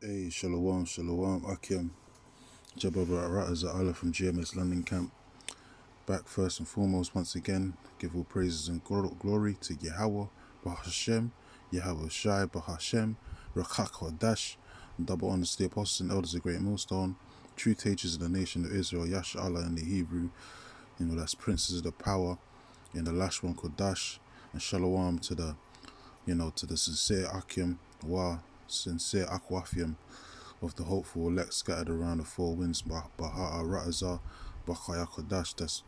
Hey, Shalom, Shalom, Akim, Jabba Ratazar Allah from GMS London Camp. Back first and foremost, once again, give all praises and glory to Yahweh, Bahashem, Yahweh Shai, Bahashem, Rakak Hadash, and double honors to the apostles and elders of Great Millstone, true teachers of the nation of Israel, Yash Allah in the Hebrew, that's princes of the power, in the last one Kodash, and Shalom to the, to the sincere Akim, sincere Akwafium, of the hopeful elect scattered around the four winds, Baha'a Ratazar, Bachaya Kodash, that's,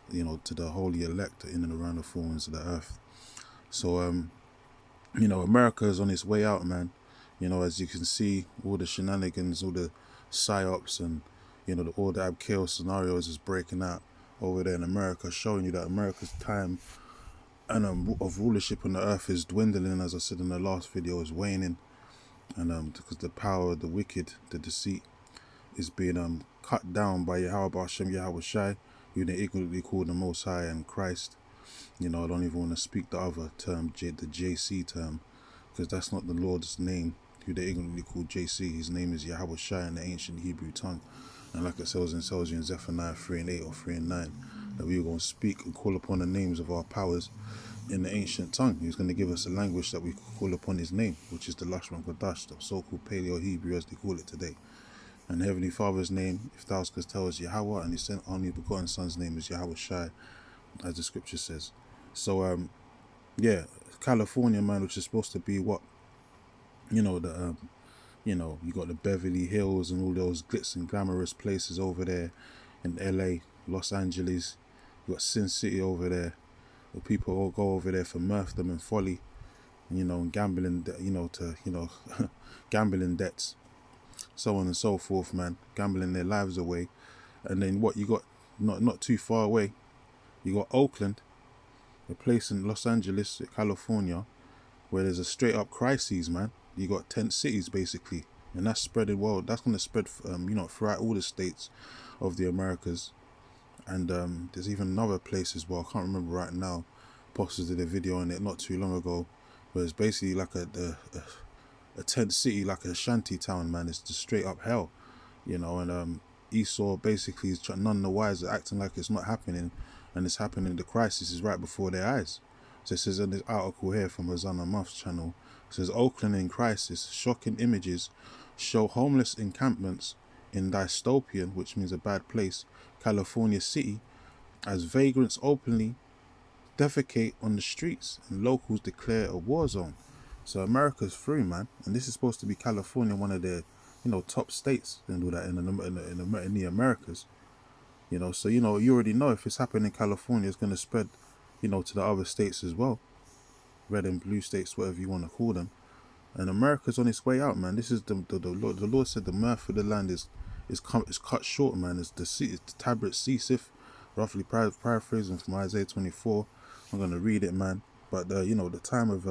to the holy elect in and around the four winds of the earth. So, America is on its way out, man. As you can see, all the shenanigans, all the psyops, and, all the Abkeo scenarios is breaking out over there in America, showing you that America's time and of rulership on the earth is dwindling, as I said in the last video, is waning. And because the power of the wicked, the deceit, is being cut down by Yahweh Hashem Yahweh Shai, who they ignorantly call the Most High and Christ. I don't even want to speak the other term, the JC term, because that's not the Lord's name, who they ignorantly call JC. His name is Yahweh Shai in the ancient Hebrew tongue. And like it tells you in Zephaniah 3:8 or 3:9, that we are going to speak and call upon the names of our powers in the ancient tongue. He's going to give us a language that we call upon his name, which is the Lashman Kodash, the so-called Paleo Hebrew as they call it today. And the Heavenly Father's name, if thou canst tell, is Yahweh, and his only begotten Son's name is Yahweh Shai, as the scripture says. So, California, man, which is supposed to be what, you got the Beverly Hills and all those glitz and glamorous places over there in LA, Los Angeles. You got Sin City over there, where people all go over there for mirthdom and folly, and gambling, gambling debts, so on and so forth, man, gambling their lives away. And then what you got, not too far away, you got Oakland, a place in Los Angeles, California, where there's a straight up crisis, man. You got tent cities basically, and that's spreading well. That's going to spread, throughout all the states of the Americas. And there's even another place as well. I can't remember right now. Posted did a video on it not too long ago, where it's basically like a tent city, like a shanty town, man. It's just straight up hell, And Esau basically is none the wiser, acting like it's not happening, and it's happening. The crisis is right before their eyes. So it says in this article here from Hosanna Muff's channel, it says Oakland in crisis, shocking images show homeless encampments in Dystopian, which means a bad place, California City, as vagrants openly defecate on the streets and locals declare a war zone. So America's through, man, and this is supposed to be California, one of their, top states and all that in the Americas. So you already know if it's happening in California, it's going to spread, to the other states as well, red and blue states, whatever you want to call them. And America's on its way out, man. This is the Lord said the mirth of the land is cut short, man. It's the tabret ceaseth, roughly paraphrasing from Isaiah 24. I'm gonna read it, man. But the time of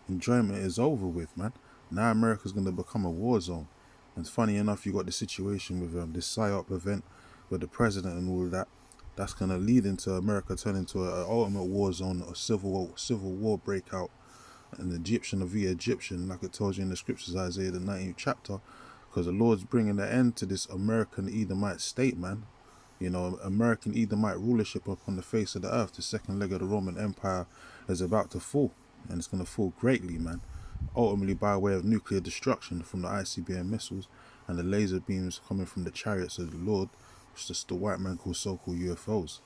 enjoyment is over with, man. Now America's gonna become a war zone. And funny enough, you got the situation with this PSYOP event with the president and all of that. That's gonna lead into America turning into an ultimate war zone, a civil war breakout, and the Egyptian of the Egyptian, like it tells you in the scriptures, Isaiah the 19th chapter, because the Lord's bringing the end to this American Edomite state, man. American Edomite rulership upon the face of the earth. The second leg of the Roman Empire is about to fall, and it's going to fall greatly, man. Ultimately by way of nuclear destruction from the ICBM missiles and the laser beams coming from the chariots of the Lord, which is the white man called so-called UFOs.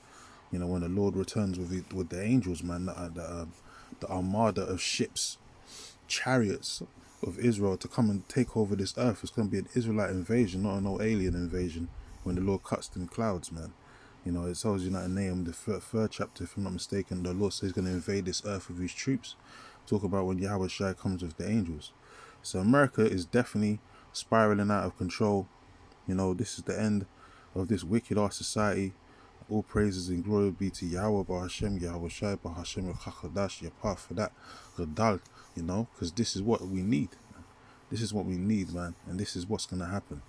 When the Lord returns with the angels, man, the armada of ships, chariots of Israel to come and take over this earth. It's going to be an Israelite invasion, not an alien invasion, when the Lord cuts them clouds, man. It tells you that in Nahum, the third chapter, if I'm not mistaken, the Lord says he's going to invade this earth with his troops. Talk about when Yahweh Shai comes with the angels. So America is definitely spiraling out of control. This is the end of this wicked art society. All praises and glory be to Yahweh, Bahashem, Yahweh Shai, Bahashem, Chachadash, Yapah, for that, Gadal, because this is what we need. This is what we need, man, and this is what's going to happen.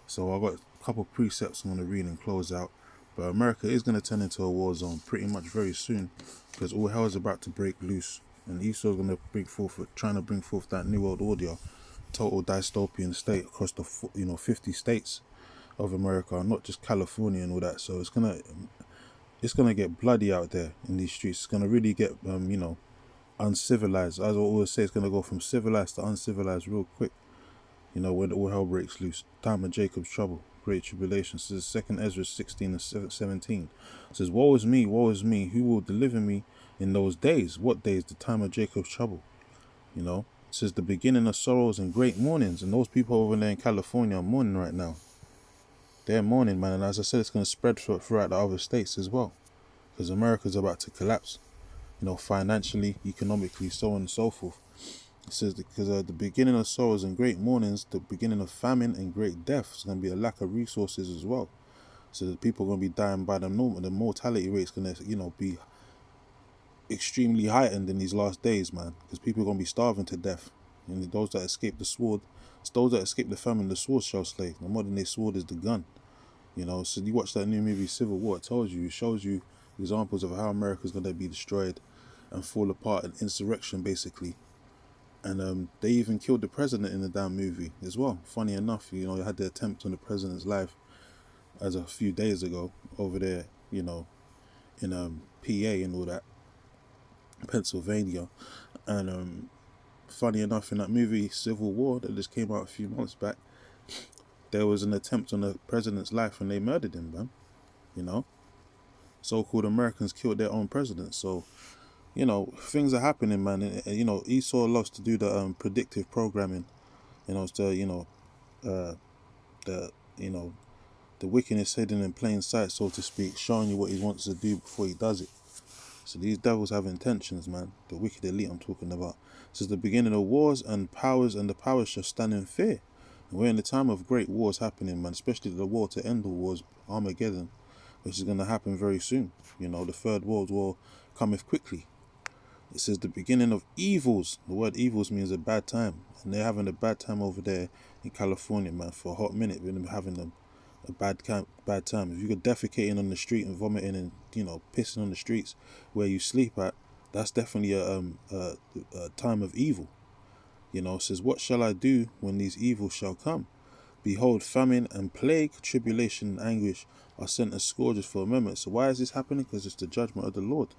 So I've got a couple of precepts I'm going to read and close out. But America is going to turn into a war zone pretty much very soon, because all hell is about to break loose, and Esau's going to trying to bring forth that new world order, total dystopian state across the 50 states of America, not just California and all that. So it's gonna get bloody out there in these streets. It's gonna really get uncivilized. As I always say, it's gonna go from civilized to uncivilized real quick. When all hell breaks loose. Time of Jacob's trouble, great tribulation. Says 2 Ezra 16 and 17. Says, woe is me, who will deliver me in those days? What days? The time of Jacob's trouble. It says the beginning of sorrows and great mournings. And those people over there in California are mourning right now. They're mourning, man. And as I said, it's going to spread throughout the other states as well. Because America's about to collapse. Financially, economically, so on and so forth. It says because the beginning of sorrows and great mournings, the beginning of famine and great death. It's going to be a lack of resources as well. So the people are going to be dying by the mortality rate's going to, be extremely heightened in these last days, man. Because people are going to be starving to death. And those that escape the sword, it's those that escape the famine, the sword shall slay. The modern day sword is the gun. So you watch that new movie Civil War, it shows you examples of how America's going to be destroyed and fall apart in insurrection, basically. And they even killed the president in the damn movie as well. Funny enough, they had the attempt on the president's life as a few days ago over there, in PA and all that, Pennsylvania. And funny enough, in that movie Civil War that just came out a few months back, there was an attempt on the president's life and they murdered him, man. So-called Americans killed their own president. So things are happening, man. And, Esau loves to do the predictive programming. The wickedness hidden in plain sight, so to speak, showing you what he wants to do before he does it. So these devils have intentions, man. The wicked elite I'm talking about. It says the beginning of wars and the powers shall stand in fear. And we're in the time of great wars happening, man. Especially the war to end all wars, Armageddon, which is going to happen very soon. The Third World War cometh quickly. It says the beginning of evils. The word evils means a bad time. And they're having a bad time over there in California, man, for a hot minute. We've been having a bad time. If you go defecating on the street and vomiting and, pissing on the streets where you sleep at, that's definitely a time of evil. It says, what shall I do when these evils shall come? Behold, famine and plague, tribulation and anguish are sent as scourges for a moment. So why is this happening? Because it's the judgment of the Lord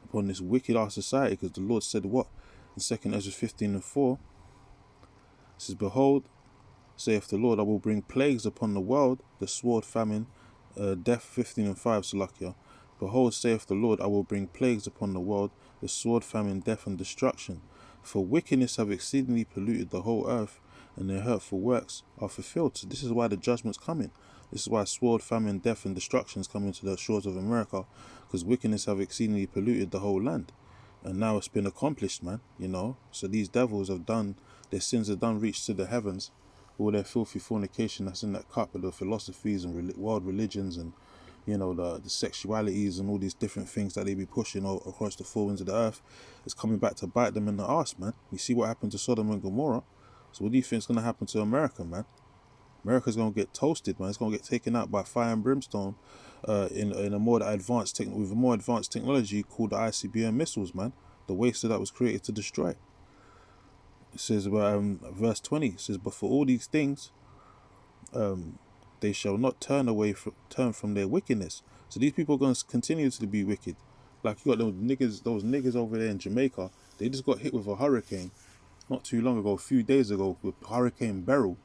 upon this wicked ass society. Because the Lord said what? In 2 Ezra 15 and 4, it says, behold, saith the Lord, I will bring plagues upon the world, the sword, famine, death. 15 and 5, Salakia. Behold, saith the Lord, I will bring plagues upon the world, the sword, famine, death, and destruction. For wickedness have exceedingly polluted the whole earth, and their hurtful works are fulfilled. So this is why the judgment's coming. This is why sword, famine, death, and destruction is coming to the shores of America, because wickedness have exceedingly polluted the whole land. And now it's been accomplished, man, So these devils have done, their sins have done reached to the heavens. All their filthy fornication that's in that cup of the philosophies and world religions and, the sexualities and all these different things that they be pushing across the four winds of the earth, is coming back to bite them in the arse, man. You see what happened to Sodom and Gomorrah. So what do you think is going to happen to America, man? America's going to get toasted, man. It's going to get taken out by fire and brimstone in a more advanced with a more advanced technology called the ICBM missiles, man. The waster that was created to destroy. It says about verse 20, it says, but for all these things they shall not turn from their wickedness. So these people are going to continue to be wicked. Like you got those niggas over there in Jamaica. They just got hit with a hurricane not too long ago, a few days ago, with Hurricane Beryl.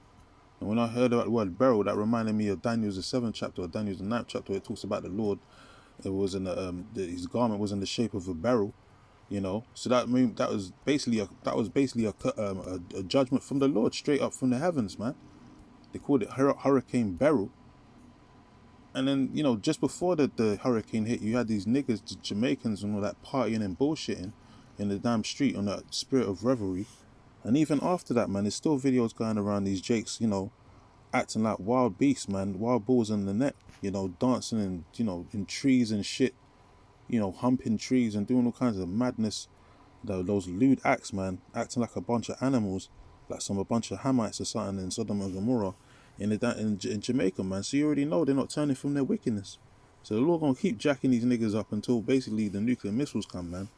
And when I heard about the word Beryl, that reminded me of Daniel's the 7th chapter or Daniel's the 9th chapter, where it talks about the Lord. It was in his garment was in the shape of a barrel. So that was basically a judgment from the Lord, straight up from the heavens, man. They called it Hurricane Beryl. And then, just before the hurricane hit, you had these niggas, the Jamaicans and all that, partying and bullshitting in the damn street on that spirit of revelry. And even after that, man, there's still videos going around these jakes, acting like wild beasts, man, wild bulls in the net, dancing and, in trees and shit, humping trees and doing all kinds of madness. Those lewd acts, man, acting like a bunch of animals, like a bunch of Hamites or something in Sodom and Gomorrah in Jamaica, man. So you already know they're not turning from their wickedness. So the Lord gonna keep jacking these niggas up until basically the nuclear missiles come, man.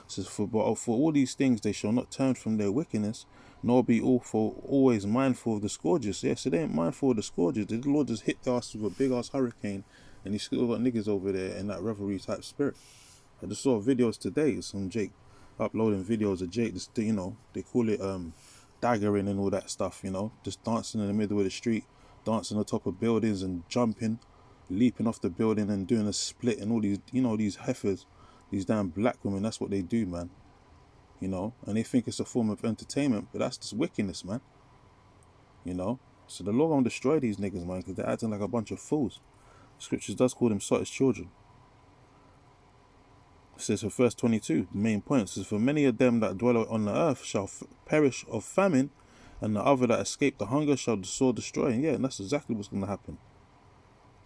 It says, for all these things they shall not turn from their wickedness, nor be always mindful of the scourges. Yeah, so they ain't mindful of the scourges. The Lord just hit us with a big ass hurricane, and he still got niggas over there in that revelry type spirit. I just saw videos today, some Jake uploading videos of Jake, just, you know, they call it daggering and all that stuff, you know, just dancing in the middle of the street, dancing on top of buildings and jumping, leaping off the building and doing a split, and all these, you know, these heifers, these damn black women, that's what they do, man. You know, and they think it's a form of entertainment, but that's just wickedness, man. You know, so the Lord gonna destroy these niggas, man, because they're acting like a bunch of fools. Scriptures does call them Sottish children. It says for verse 22, the main point, it says, for many of them that dwell on the earth shall perish of famine, and the other that escape the hunger shall the sword destroy. And yeah, and that's exactly what's going to happen.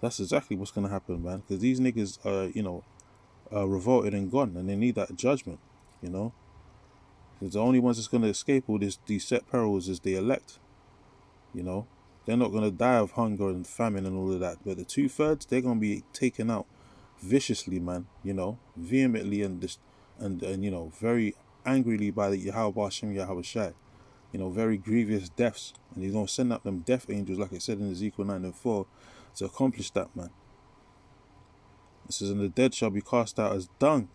That's exactly what's going to happen, man, because these niggas are, you know, revolted and gone, and they need that judgment, you know. Because the only ones that's going to escape all these set perils is the elect, you know. They're not going to die of hunger and famine and all of that, but the 2/3, they're going to be taken out viciously, man, you know, vehemently and you know, very angrily by the Yahweh Hashem Yahweh Shai, you know, very grievous deaths, and he's gonna send out them death angels, like it said in Ezekiel 9:4, to accomplish that, man. It says, and the dead shall be cast out as dung.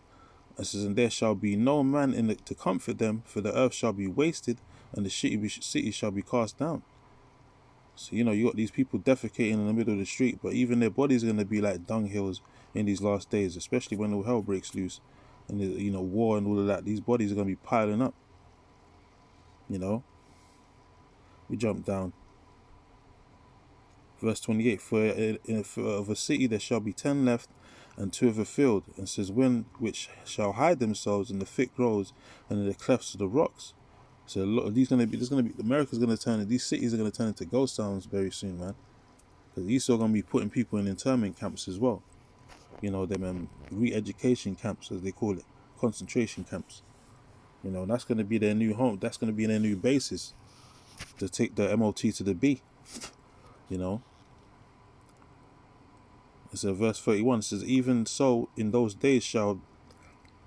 It says, and there shall be no man in it to comfort them, for the earth shall be wasted, and the city shall be cast down. So, you know, you got these people defecating in the middle of the street, but even their bodies are going to be like dunghills in these last days, especially when all hell breaks loose and, you know, war and all of that. These bodies are going to be piling up, you know. We jump down. Verse 28, for of a city there shall be 10 left, and 2 of a field, and says, which shall hide themselves in the thick groves and in the clefts of the rocks. So a lot of these America's gonna turn, these cities are gonna turn into ghost towns very soon, man. Because Esau gonna be putting people in internment camps as well. You know, them re-education camps, as they call it, concentration camps. You know, that's gonna be their new home. That's gonna be their new basis to take the MOT to the B. You know. It's in verse 31. It says, even so, in those days shall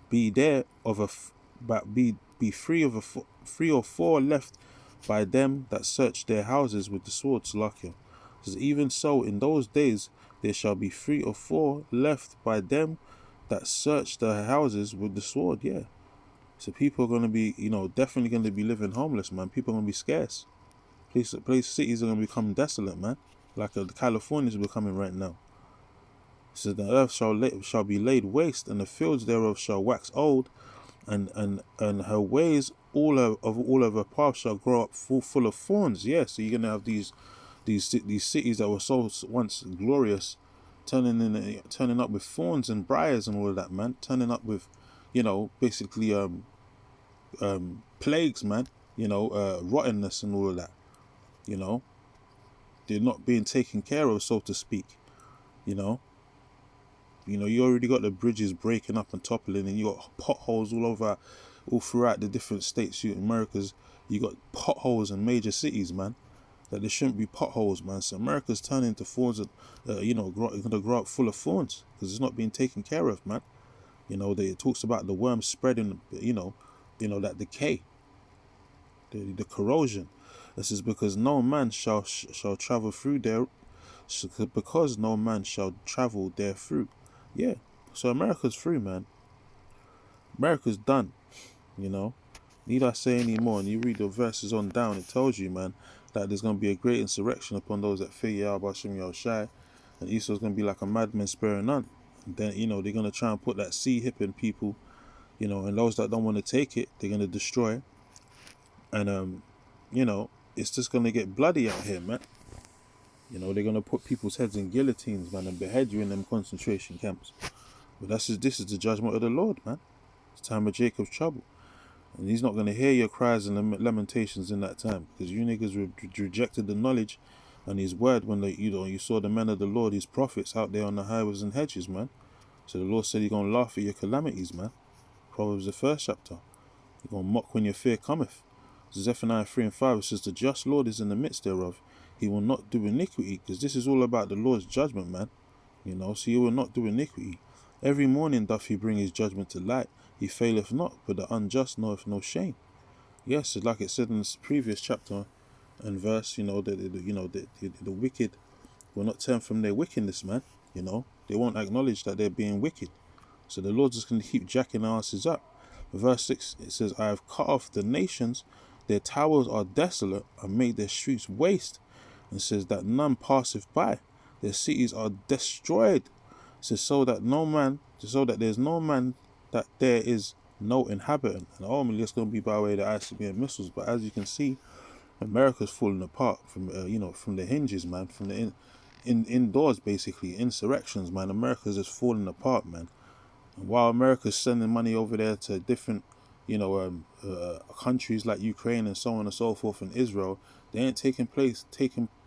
be there of be 3 or 4 left by them that search their houses with the sword. Salakia. It says, even so, in those days there shall be 3 or 4 left by them that search their houses with the sword. Yeah. So people are going to be, you know, definitely going to be living homeless, man. People are going to be scarce. Cities are going to become desolate, man. Like the Californians are becoming right now. So the earth shall be laid waste, and the fields thereof shall wax old, and her ways all of her paths shall grow up full of thorns. Yeah, so you're gonna have these cities that were so once glorious, turning up with thorns and briars and all of that, man. Turning up with, you know, basically plagues, man. You know, rottenness and all of that. You know, they're not being taken care of, so to speak. You know, you already got the bridges breaking up and toppling, and you got potholes all throughout the different states. America's, you got potholes in major cities, man. That there shouldn't be potholes, man. So America's turning into thorns, you know, going to grow up full of thorns because it's not being taken care of, man. You know, it talks about the worms spreading, you know, that decay, the corrosion. This is because no man shall travel through there, because no man shall travel there through. Yeah, so America's through, man. America's done, you know. Need I say any more? And you read the verses on down, it tells you, man, that there's going to be a great insurrection upon those that fear Yahweh Hashem Yahushai, and Esau's going to be like a madman sparing none. And then, you know, they're going to try and put that hip in people, you know, and those that don't want to take it, they're going to destroy. And, you know, it's just going to get bloody out here, man. You know, they're going to put people's heads in guillotines, man, and behead you in them concentration camps. But this is the judgment of the Lord, man. It's time of Jacob's trouble. And he's not going to hear your cries and lamentations in that time, because you niggas rejected the knowledge and his word when you saw the men of the Lord, his prophets, out there on the highways and hedges, man. So the Lord said he's going to laugh at your calamities, man. Proverbs the 1st chapter. He's going to mock when your fear cometh. Zephaniah 3:5 says, the just Lord is in the midst thereof. He will not do iniquity, because this is all about the Lord's judgment, man. You know, so he will not do iniquity. Every morning doth he bring his judgment to light. he faileth not, but the unjust knoweth no shame. Yes, like it said in the previous chapter and verse, the wicked will not turn from their wickedness, man. They won't acknowledge that they're being wicked. So the Lord's just going to keep jacking our asses up. Verse 6, it says, I have cut off the nations, their towers are desolate, and made their streets waste. And it says that none passeth by. Their cities are destroyed. It says so that there's no man, that there is no inhabitant. And ultimately it's going to be by way of the ICBM missiles. But as you can see, America's falling apart from from the hinges, man. From the indoors, basically insurrections, man. America's just falling apart, man. And while America's sending money over there to different, countries like Ukraine and so on and so forth, and Israel, they ain't taking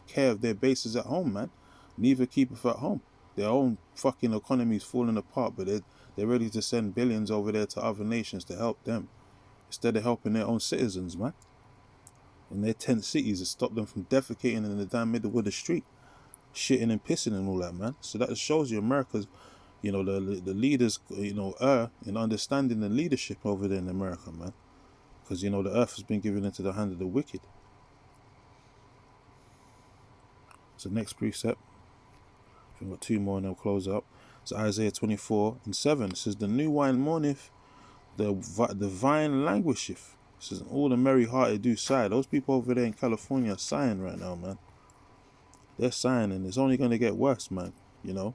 care of their bases at home, man. Neither keepeth at home. Their own fucking economy is falling apart, but they're ready to send billions over there to other nations to help them, instead of helping their own citizens, man. In their tent cities to stop them from defecating in the damn middle of the street, shitting and pissing and all that, man. So that just shows you America's, the leaders, in understanding the leadership over there in America, man. Because, the earth has been given into the hand of the wicked. So next precept, we've got 2 more and they'll close up. So Isaiah 24:7, it says, the new wine mourneth, the vine languisheth. It says, all the merry-hearted do sigh. Those people over there in California are sighing right now, man. They're sighing, and it's only going to get worse, man. It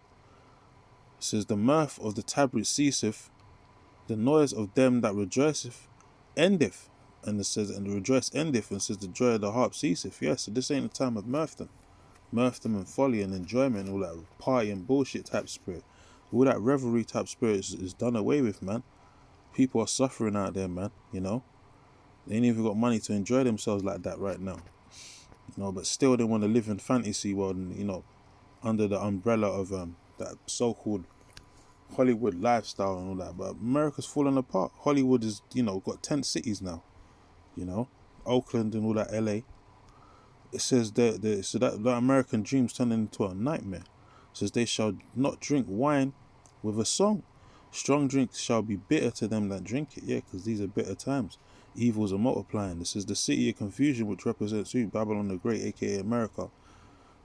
says, the mirth of the tabrets ceaseth, the noise of them that rejoiceth endeth. And it says, and the rejoice endeth, and it says, the joy of the harp ceaseth. Yeah, so this ain't the time of mirth and folly and enjoyment and all that party and bullshit type spirit. All that revelry type spirit is done away with, man. People are suffering out there, man. They ain't even got money to enjoy themselves like that right now. But still they want to live in fantasy world and, under the umbrella of that so-called Hollywood lifestyle and all that. But America's falling apart. Hollywood is, got tent cities now. Oakland and all that LA. It says that American dream's turning into a nightmare. It says they shall not drink wine with a song. Strong drink shall be bitter to them that drink it. Yeah, because these are bitter times. Evils are multiplying. This is the city of confusion, which represents who? Babylon the Great, aka America.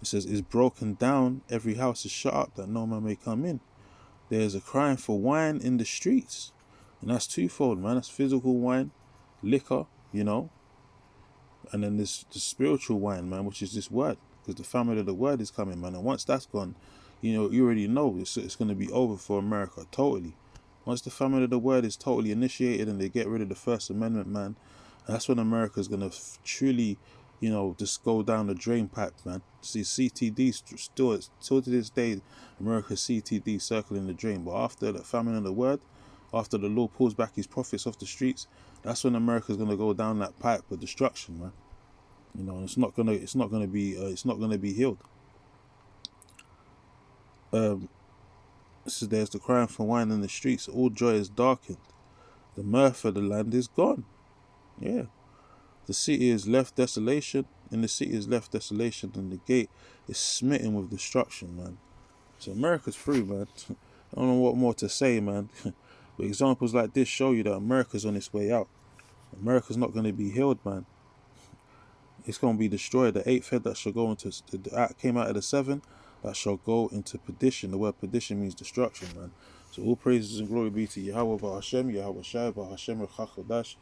It says, is broken down, every house is shut up, that no man may come in. There is a crying for wine in the streets. And that's twofold, man. That's physical wine, liquor, and then this the spiritual wine, man, which is this word. Because the famine of the word is coming, man. And once that's gone, you already know it's going to be over for America, totally. Once the famine of the word is totally initiated and they get rid of the First Amendment, man, that's when America's going to truly, just go down the drain pipe, man. See, CTD still to this day, America's CTD circling the drain. But after the famine of the word, after the Lord pulls back his prophets off the streets, that's when America's going to go down that pipe of destruction, man. And it's not gonna be healed. So there's the crying for wine in the streets. All joy is darkened. The mirth of the land is gone. Yeah. The city is left desolation. And the gate is smitten with destruction, man. So America's through, man. I don't know what more to say, man. But examples like this show you that America's on its way out. America's not going to be healed, man. It's going to be destroyed. The 8th head that shall go into, came out of the 7, that shall go into perdition. The word perdition means destruction, man. So all praises and glory be to Yahweh Bahashem, Yahweh Shai Bahashem Rechachadash.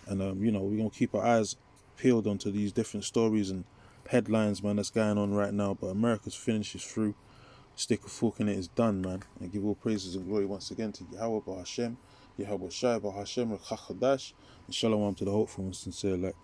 And, we're going to keep our eyes peeled onto these different stories and headlines, man, that's going on right now. But America's finishes through. Stick a fork in it is done, man. And give all praises and glory once again to Yahweh Bahashem, Yahweh Shai Bahashem Rechachadash. And shalom to the hopeful and sincere elect.